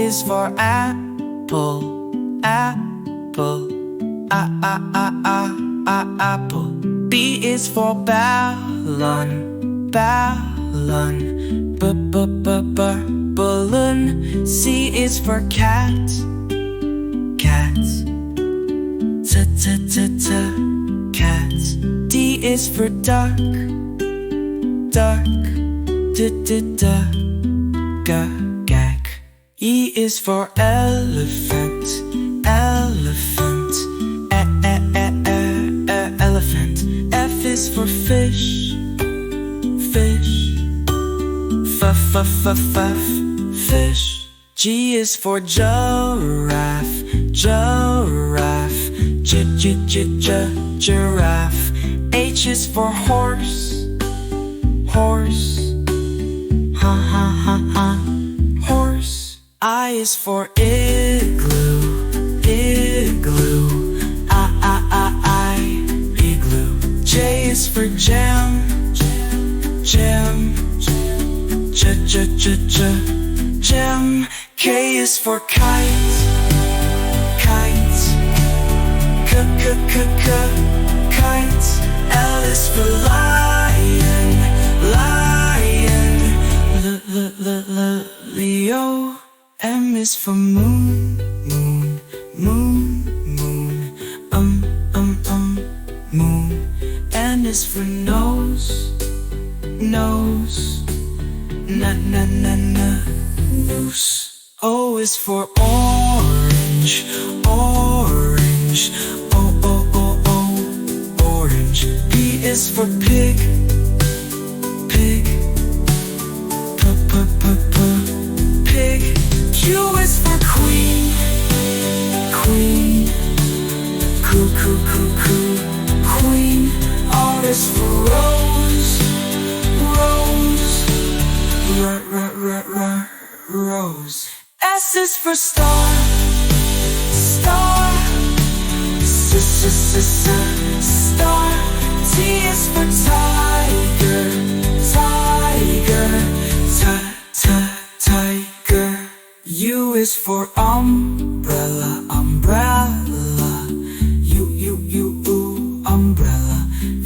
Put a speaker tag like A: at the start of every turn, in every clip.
A: is for apple, apple. Apple. B is for ballon, ballon. Balloon. C is for cat, cat. Cat. D is for duck, duck. Gag. E is for elephant, elephant. Elephant. F is for fish, fish. Fish. G is for giraffe, giraffe. Giraffe. H is for horse, horse. Horse. I is for igloo, igloo. Igloo. J is for jam, jam. Jam. K is for kite, kite. Kite. L is for lion, lion. Leo. M is for moon, moon, moon, moon. Moon. N is for nose, nose. Nose. O is for orange, orange. Orange. P is for pig, pig. Pig. Q is for queen, queen. Queen. R is for rose, rose. Rose. S is for star, star. Star. T is for tiger, tiger. Tiger. U is for umbrella, umbrella. Umbrella.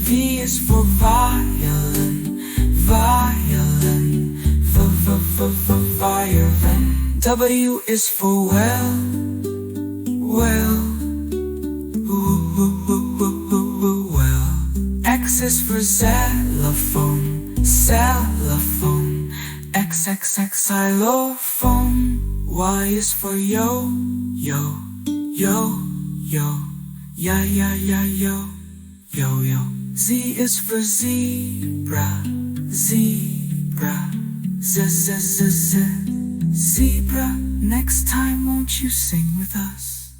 A: V is for violin, violin. Violin. W is for well, well. Well. X is for xylophone, xylophone. Xylophone. Y is for yo, yo, yo, yo. Yo. Z is for zebra, zebra. Zebra. Next time, won't you sing with us?